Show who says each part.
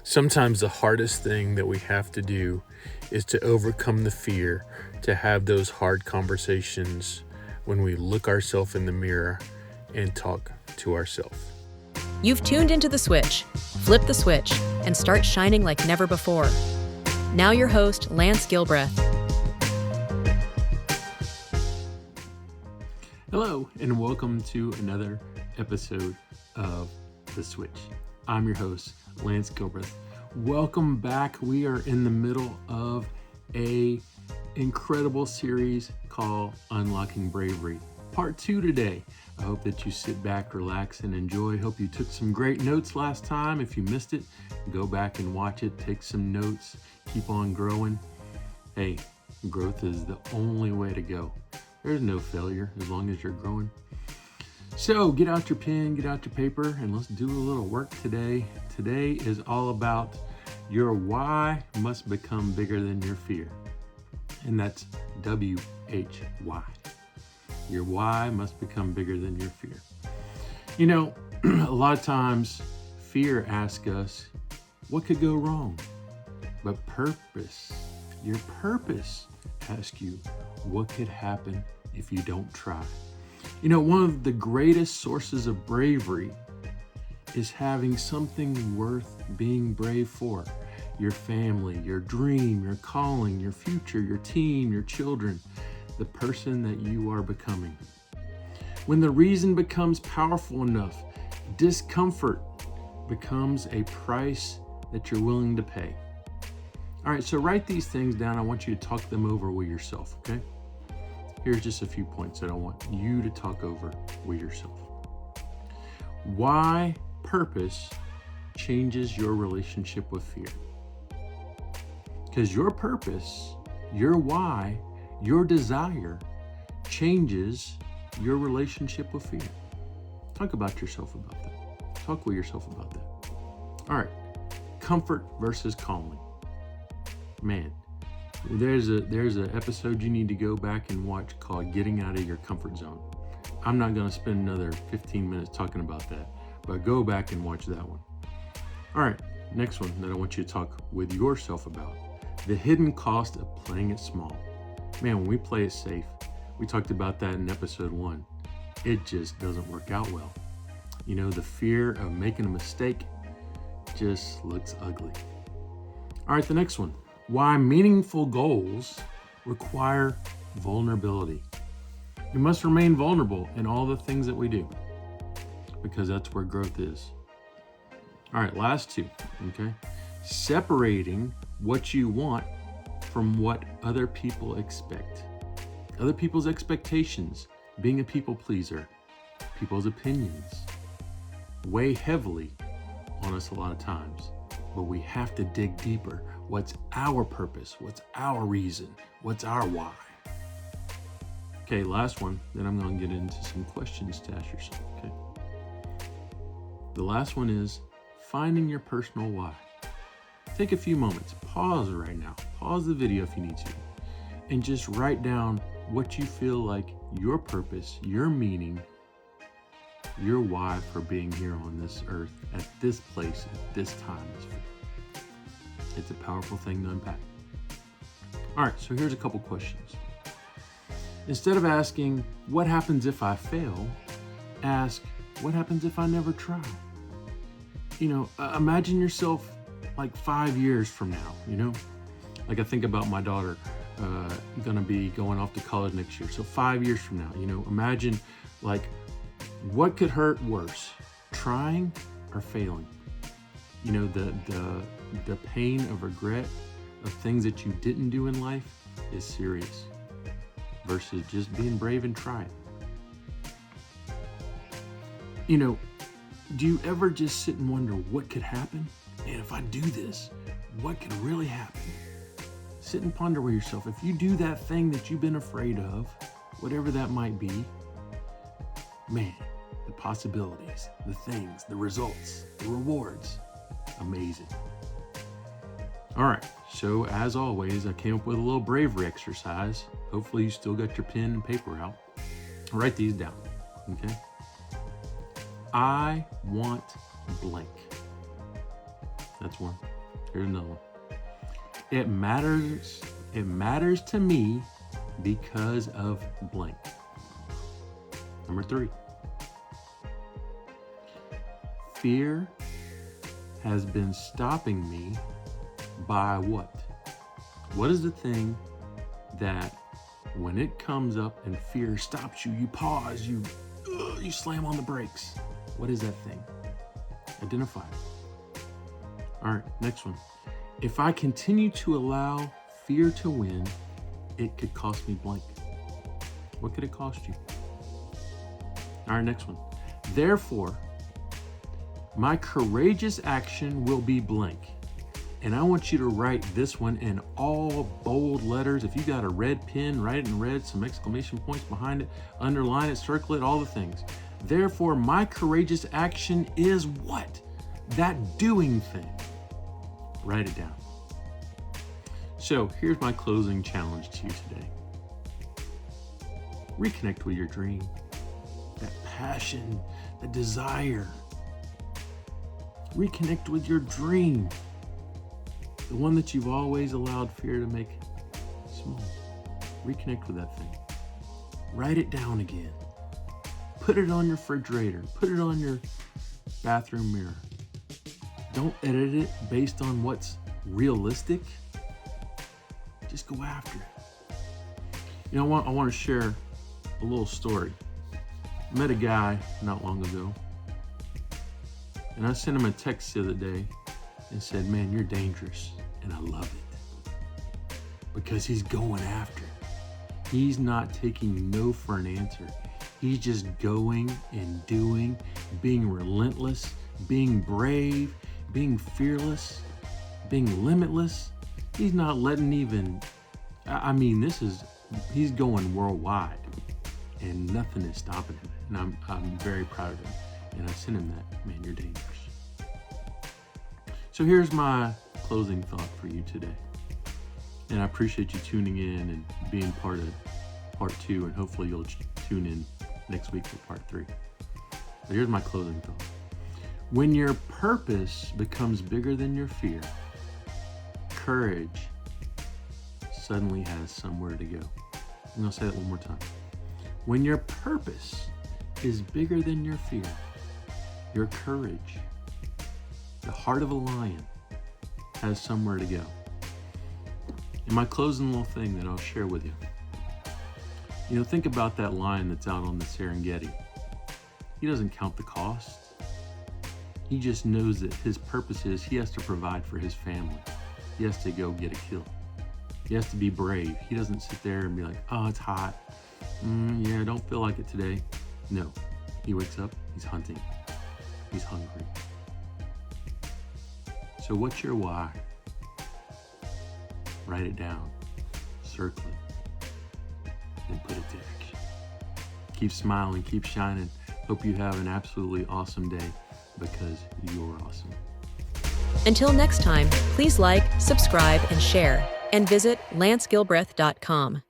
Speaker 1: Sometimes the hardest thing that we have to do is to overcome the fear, to have those hard conversations when we look ourselves in the mirror and talk to ourselves.
Speaker 2: You've tuned into The Switch. Flip the switch and start shining like never before. Now your host, Lance Gilbreath.
Speaker 1: Hello, and welcome to another episode of The Switch. I'm your host, Lance Gilbreath. Welcome back. We are in the middle of a incredible series called Unlocking Bravery. Part 2 today. I hope that you sit back, relax, and enjoy. Hope you took some great notes last time. If you missed it, go back and watch it. Take some notes. Keep on growing. Hey, growth is the only way to go. There's no failure as long as you're growing. So get out your pen, get out your paper, and let's do a little work today. Today is all about your why must become bigger than your fear. And that's WHY. Your why must become bigger than your fear. You know, a lot of times fear asks us, what could go wrong? But your purpose asks you, what could happen if you don't try? You know, one of the greatest sources of bravery is having something worth being brave for. Your family, your dream, your calling, your future, your team, your children, the person that you are becoming. When the reason becomes powerful enough, discomfort becomes a price that you're willing to pay. All right, so write these things down. I want you to talk them over with yourself, okay? Here's just a few points that I want you to talk over with yourself. Why purpose changes your relationship with fear. Because your purpose, your why, your desire changes your relationship with fear. Talk about yourself about that. Talk with yourself about that. All right, comfort versus calling. Man, there's a episode you need to go back and watch called Getting Out of Your Comfort Zone. I'm not going to spend another 15 minutes talking about that, but go back and watch that one. All right, next one that I want you to talk with yourself about. The hidden cost of playing it small. Man, when we play it safe, we talked about that in episode 1. It just doesn't work out well. You know, the fear of making a mistake just looks ugly. All right, the next one. Why meaningful goals require vulnerability. We must remain vulnerable in all the things that we do because that's where growth is. All right, last two, okay? Separating what you want from what other people expect. Other people's expectations, being a people pleaser, people's opinions weigh heavily on us a lot of times, but we have to dig deeper. What's our purpose? What's our reason? What's our why? Okay, last one, then I'm going to get into some questions to ask yourself, okay? The last one is finding your personal why. Take a few moments, pause right now, pause the video if you need to, and just write down what you feel like your purpose, your meaning, your why for being here on this earth, at this place, at this time is for. It's a powerful thing to unpack. All right, so here's a couple questions. Instead of asking, what happens if I fail? Ask, what happens if I never try? You know, imagine yourself like 5 years from now, you know? Like I think about my daughter gonna be going off to college next year. So 5 years from now, you know, imagine like what could hurt worse, trying or failing? You know, the pain of regret of things that you didn't do in life is serious versus just being brave and trying. You know, do you ever just sit and wonder what could happen? And if I do this, what could really happen? Sit and ponder with yourself. If you do that thing that you've been afraid of, whatever that might be, man, the possibilities, the things, the results, the rewards, amazing. All right, so as always, I came up with a little bravery exercise. Hopefully you still got your pen and paper out. Write these down, okay? I want blank. That's one. Here's another one. It matters to me because of blank. Number 3. Fear has been stopping me by what? What is the thing that when it comes up and fear stops you, you pause, you slam on the brakes? What is that thing? Identify it. All right, next one. If I continue to allow fear to win, it could cost me blank. What could it cost you? All right, next one. Therefore, my courageous action will be blank. And I want you to write this one in all bold letters. If you got a red pen, write it in red, some exclamation points behind it, underline it, circle it, all the things. Therefore, my courageous action is what? That doing thing. Write it down. So here's my closing challenge to you today. Reconnect with your dream, that passion, that desire. Reconnect with your dream, the one that you've always allowed fear to make small. Reconnect with that thing. Write it down again. Put it on your refrigerator. Put it on your bathroom mirror. Don't edit it based on what's realistic. Just go after it. You know what? I want to share a little story. I met a guy not long ago, and I sent him a text the other day and said, man, you're dangerous. And I love it because he's going after it. He's not taking no for an answer. He's just going and doing, being relentless, being brave, being fearless, being limitless. He's not letting he's going worldwide and nothing is stopping him. And I'm very proud of him. And I sent him that, man, you're dangerous. So here's my closing thought for you today. And I appreciate you tuning in and being part of part 2, and hopefully you'll tune in next week for part 3. But here's my closing thought. When your purpose becomes bigger than your fear, courage suddenly has somewhere to go. I'm going to say that one more time. When your purpose is bigger than your fear, your courage, the heart of a lion, has somewhere to go. And my closing little thing that I'll share with you. Think about that lion that's out on the Serengeti. He doesn't count the cost. He just knows that his purpose is he has to provide for his family. He has to go get a kill. He has to be brave. He doesn't sit there and be like, oh, it's hot. I don't feel like it today. No, he wakes up, he's hunting. He's hungry. So what's your why? Write it down, circle it, and put it to action. Keep smiling, keep shining. Hope you have an absolutely awesome day because you're awesome.
Speaker 2: Until next time, please like, subscribe, and share, and visit lancegilbreath.com.